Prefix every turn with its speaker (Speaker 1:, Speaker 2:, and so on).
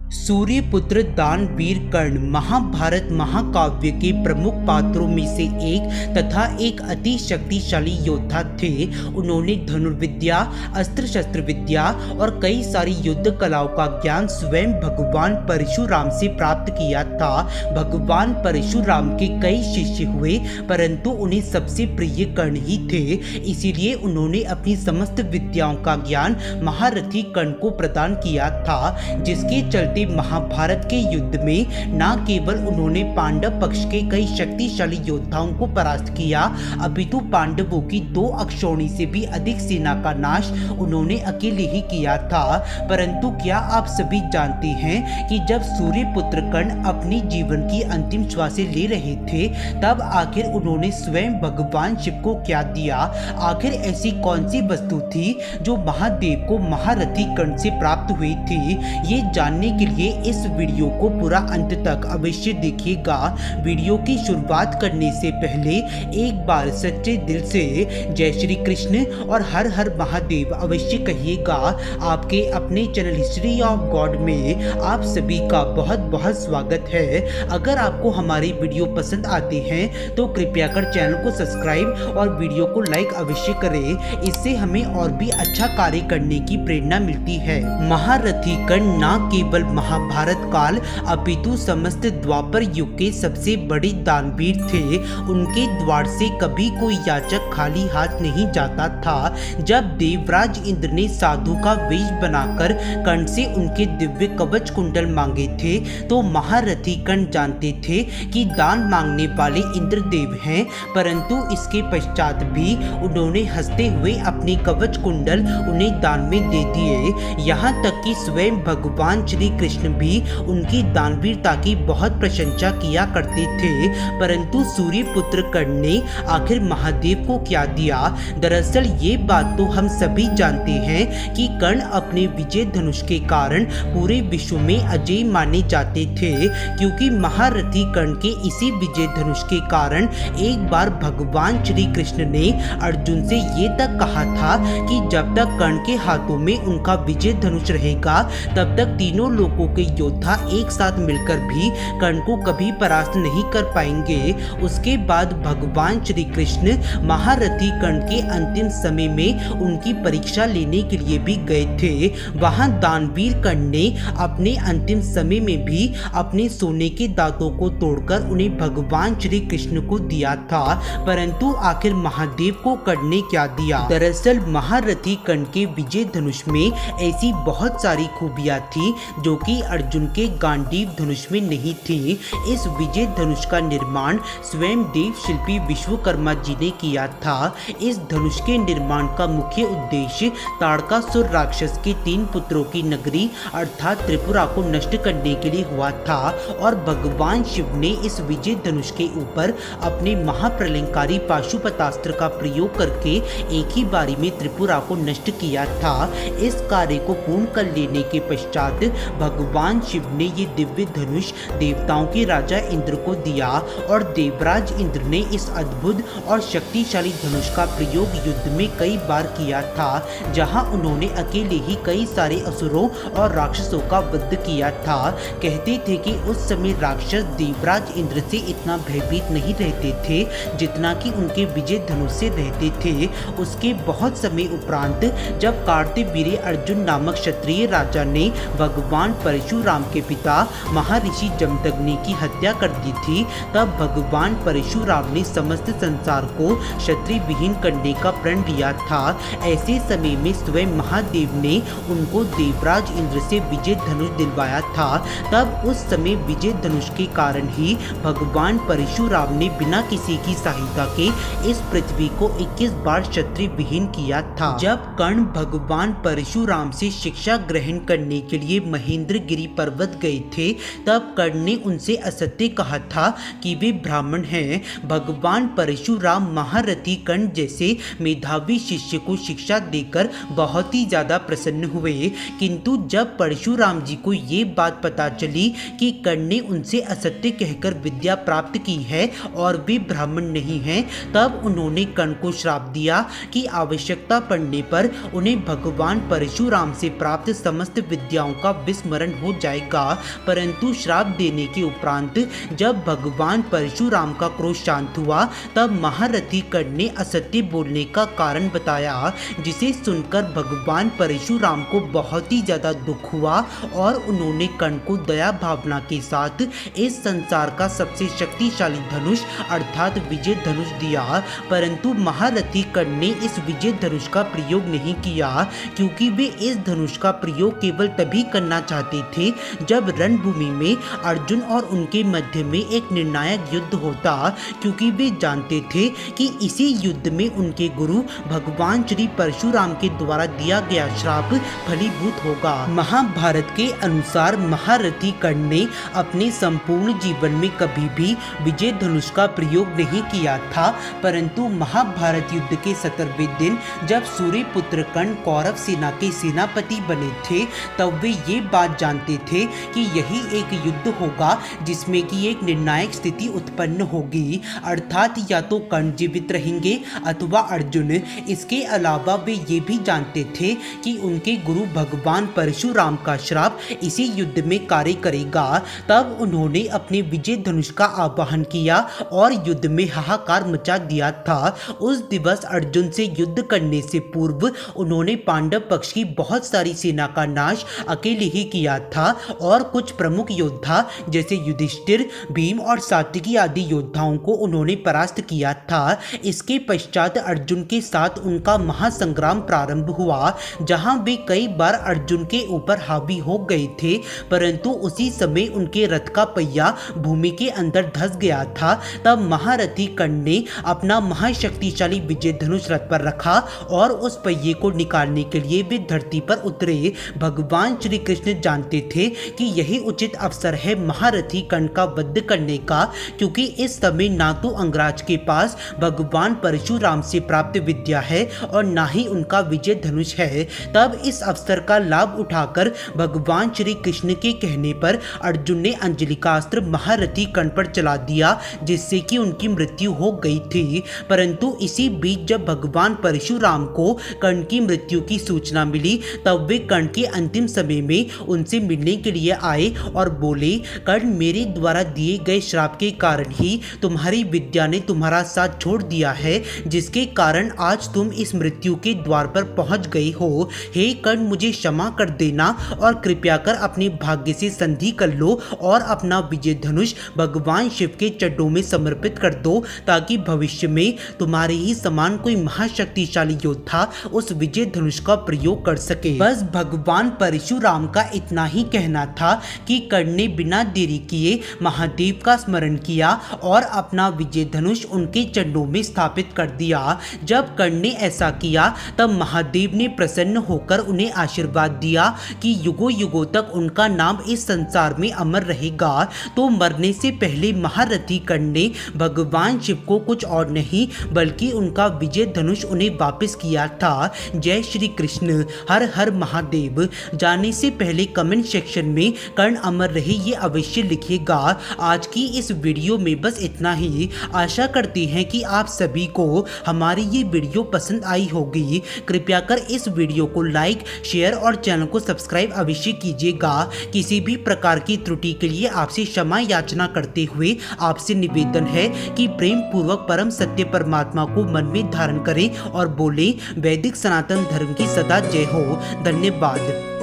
Speaker 1: सूर्यपुत्र दानवीर कर्ण महाभारत महाकाव्य के प्रमुख पात्रों में से एक तथा एक अति शक्तिशाली योद्धा थे। उन्होंने धनुर्विद्या, अस्त्र शस्त्र विद्या और कई सारी युद्ध कलाओं का ज्ञान स्वयं भगवान परशुराम से प्राप्त किया था। भगवान परशुराम के कई शिष्य हुए, परंतु उन्हें सबसे प्रिय कर्ण ही थे। इसीलिए उन्होंने अपनी समस्त विद्याओं का ज्ञान महारथी कर्ण को प्रदान किया था, जिसके चलते महाभारत के युद्ध में न केवल उन्होंने पांडव पक्ष के कई शक्तिशाली योद्धाओं को परास्त किया, अपितु पांडवों की 2 अक्षौणी से भी अधिक सेना का नाश उन्होंने अकेले ही किया था। परंतु क्या आप सभी जानते हैं कि जब सूर्यपुत्र कर्ण अपनी जीवन की अंतिम श्वासें ले रहे थे, तब आखिर उन्होंने स्वयं भगवान शिव को क्या दिया? आखिर ऐसी कौन सी वस्तु थी जो महादेव को महारथी कर्ण से प्राप्त हुई थी? ये जानने के लिए इस वीडियो को पूरा अंत तक अवश्य देखिएगा। वीडियो की शुरुआत करने से पहले एक बार सच्चे दिल से जय श्री कृष्ण और हर हर महादेव अवश्य कहिएगा। आपके अपने चैनल हिस्ट्री ऑफ गॉड में आप सभी का बहुत बहुत स्वागत है। अगर आपको हमारे वीडियो पसंद आते हैं तो कृपया कर चैनल को सब्सक्राइब और वीडियो को लाइक अवश्य करें। इससे हमें और भी अच्छा कार्य करने की प्रेरणा मिलती है। महारथी कर्ण न केवल महाभारत काल अपितु समस्त द्वापर युग के सबसे बड़े दानवीर थे। उनके द्वार से कभी कोई याचक खाली हाथ नहीं जाता था। जब देवराज इंद्र ने साधु का वेश बनाकर कर्ण से उनके दिव्य कवच कुंडल मांगे थे, तो महारथी कर्ण जानते थे कि दान मांगने वाले इंद्रदेव हैं, परंतु इसके पश्चात भी उन्होंने हंसते हुए अपने कवच कुंडल उन्हें दान में दे दिए। यहाँ तक कि स्वयं भगवान श्री कृष्ण भी उनकी दानवीरता की बहुत प्रशंसा किया करते थे। परंतु सूर्यपुत्र कर्ण ने आखिर महादेव को क्या दिया? दरअसल ये बात तो हम सभी जानते हैं कि कर्ण अपने विजय धनुष के कारण पूरे विश्व में अजय माने जाते थे, क्योंकि महारथी कर्ण के इसी विजय धनुष के कारण एक बार भगवान श्री कृष्ण ने अर्जुन से ये तक कहा था कि जब तक कर्ण के हाथों में उनका विजय धनुष रहेगा, तब तक तीनों लोगों के योद्धा एक साथ मिलकर भी कर्ण को कभी परास्त नहीं कर पाएंगे। उसके बाद भगवान श्री कृष्ण महारथी कर्ण के अंतिम समय में उनकी परीक्षा लेने के लिए भी गए थे। वहां दानवीर कर्ण ने अपने अंतिम समय में भी अपने सोने के दांतों को तोड़कर उन्हें भगवान श्री कृष्ण को दिया था। परंतु आखिर महादेव को कर्ण ने क्या दिया? दरअसल महारथी कर्ण के विजय धनुष में ऐसी बहुत सारी खूबियां थी जो कि अर्जुन के गांडीव धनुष में नहीं थी। इस विजय धनुष का निर्माण स्वयं देव शिल्पी विश्वकर्मा जी ने किया था। इस धनुष के निर्माण का मुख्य उद्देश्य ताड़कासुर राक्षस के 3 पुत्रों की नगरी अर्थात त्रिपुरा को नष्ट करने के लिए हुआ था, और भगवान शिव ने इस विजय धनुष के ऊपर अपने महाप्रलयंकारी पाशुपतास्त्र का प्रयोग करके एक ही बारी में त्रिपुरा को नष्ट किया था। इस कार्य को पूर्ण कर लेने के पश्चात भगवान शिव ने ये दिव्य धनुष देवताओं के राजा इंद्र को दिया, और देवराज इंद्र ने इस अद्भुत और शक्तिशाली धनुष का प्रयोग युद्ध में कई बार किया था, जहां उन्होंने अकेले ही कई सारे असुरों और राक्षसों का वध किया था। कहते थे कि उस समय राक्षस देवराज इंद्र से इतना भयभीत नहीं रहते थे जितना कि उनके विजय धनुष से रहते थे। उसके बहुत समय उपरांत जब कार्तवीर्य अर्जुन नामक क्षत्रिय राजा ने भगवान परशुराम के पिता महर्षि जमदग्नि की हत्या कर दी थी, तब भगवान परशुराम ने समस्त संसार को क्षत्रिय विहीन करने का प्रण लिया था। ऐसे समय में स्वयं महादेव ने उनको देवराज इंद्र से विजय धनुष दिलवाया था। तब उस समय विजय धनुष के कारण ही भगवान परशुराम ने बिना किसी की सहायता के इस पृथ्वी को 21 बार क्षत्रिय विहीन किया था। जब कर्ण भगवान परशुराम से शिक्षा ग्रहण करने के लिए महेंद्रगिरी पर्वत गए थे, तब कर्ण ने उनसे असत्य कहा था कि वे ब्राह्मण हैं। भगवान परशुराम महारथी कर्ण जैसे मेधावी शिष्य को शिक्षा देकर बहुत ही ज्यादा प्रसन्न हुए, किंतु जब परशुराम जी को ये बात पता चली कि कर्ण ने उनसे असत्य कहकर विद्या प्राप्त की है और वे ब्राह्मण नहीं हैं, तब उन्होंने कर्ण को श्राप दिया कि आवश्यकता पड़ने पर उन्हें भगवान परशुराम से प्राप्त समस्त विद्याओं का विस्मरण स्मरण हो जाएगा। परंतु श्राप देने के उपरांत जब भगवान परशुराम का क्रोध शांत हुआ तब महारथी कर्ण ने असत्य बोलने का कारण बताया, जिसे सुनकर भगवान परशुराम को बहुत ही ज्यादा दुख हुआ और उन्होंने कर्ण को दया भावना के साथ इस संसार का सबसे शक्तिशाली धनुष अर्थात विजय धनुष दिया। परंतु महारथी कर्ण ने इस विजय धनुष का प्रयोग नहीं किया, क्योंकि वे इस धनुष का प्रयोग केवल तभी करना चाहते थे जब रणभूमि में अर्जुन और उनके मध्य में एक निर्णायक युद्ध होता, क्योंकि वे जानते थे कि इसी युद्ध में उनके गुरु भगवान श्री परशुराम के द्वारा दिया गया श्राप फलीभूत होगा। महाभारत के अनुसार महारथी कर्ण ने अपने संपूर्ण जीवन में कभी भी विजय धनुष का प्रयोग नहीं किया था, परंतु महाभारत युद्ध के 17वें दिन जब सूर्यपुत्र कर्ण कौरव सेना के सेनापति बने थे तब वे ये बात जानते थे कि यही एक युद्ध होगा जिसमें कि एक निर्णायक स्थिति उत्पन्न होगी, अर्थात या तो कर्ण जीवित रहेंगे अथवा अर्जुन। इसके अलावा वे ये भी जानते थे कि उनके गुरु भगवान परशुराम का श्राप इसी युद्ध में कार्य करेगा। तब उन्होंने अपने विजय धनुष का आवाहन किया और युद्ध में हाहाकार मचा दिया था। उस दिवस अर्जुन से युद्ध करने से पूर्व उन्होंने पांडव पक्ष की बहुत सारी सेना का नाश अकेले ही किया था और कुछ प्रमुख योद्धा जैसे युधिष्ठिर, भीम और सात्विकी आदि योद्धाओं को उन्होंने परास्त किया था। इसके पश्चात अर्जुन के साथ उनका महासंग्राम प्रारंभ हुआ, जहां वे कई बार अर्जुन के ऊपर हावी हो गए थे, परंतु उसी समय उनके रथ का पहिया भूमि के अंदर धंस गया था। तब महारथी कर्ण ने अपना महाशक्तिशाली विजय धनुष रथ पर रखा और उस पहिए को निकालने के लिए वे धरती पर उतरे। भगवान श्री कृष्ण जानते थे कि यही उचित अवसर है महारथी कर्ण का वध करने का, क्योंकि इस समय ना तो अंगराज के पास भगवान परशुराम से प्राप्त विद्या है और ना ही उनका विजय धनुष है। तब इस अवसर का लाभ उठाकर भगवान श्री कृष्ण के कहने पर अर्जुन ने अंजलि का अस्त्र महारथी कर्ण पर चला दिया, जिससे कि उनकी मृत्यु हो गई थी। परंतु इसी बीच जब भगवान परशुराम को कर्ण की मृत्यु की सूचना मिली तब वे कर्ण के अंतिम समय में उनसे मिलने के लिए आए और बोले, कर्ण, मेरे द्वारा दिए गए श्राप के कारण ही तुम्हारी विद्या ने तुम्हारा साथ छोड़ दिया है, जिसके कारण आज तुम इस मृत्यु के द्वार पर पहुंच गए हो। हे कर्ण, मुझे क्षमा कर देना और कृपया कर अपने भाग्य से संधि कर लो और अपना विजय धनुष भगवान शिव के चरणों में समर्पित कर दो, ताकि भविष्य में तुम्हारे ही समान कोई महाशक्तिशाली योद्धा उस विजय धनुष का प्रयोग कर सके। बस भगवान परशुराम का इतना ही कहना था कि कर्ण ने बिना देरी किए महादेव का स्मरण किया और अपना विजय धनुष उनके चरणों में स्थापित कर दिया। जब कर्ण ने ऐसा किया तब महादेव ने प्रसन्न होकर उन्हें आशीर्वाद दिया कि युगों युगों तक उनका नाम इस संसार में अमर रहेगा। तो मरने से पहले महारथी कर्ण ने भगवान शिव को कुछ और नहीं बल्कि उनका विजय धनुष उन्हें वापस किया था। जय श्री कृष्ण, हर हर महादेव। जाने से पहले कमेंट सेक्शन में कर्ण अमर रहे ये अवश्य लिखिएगा। आज की इस वीडियो में बस इतना ही। आशा करते हैं कि आप सभी को हमारी ये वीडियो पसंद आई होगी। कृपया कर इस वीडियो को लाइक, शेयर और चैनल को सब्सक्राइब अवश्य कीजिएगा। किसी भी प्रकार की त्रुटि के लिए आपसे क्षमा याचना करते हुए आपसे निवेदन है कि प्रेम पूर्वक परम सत्य परमात्मा को मन में धारण करें और बोले, वैदिक सनातन धर्म की सदा जय हो। धन्यवाद।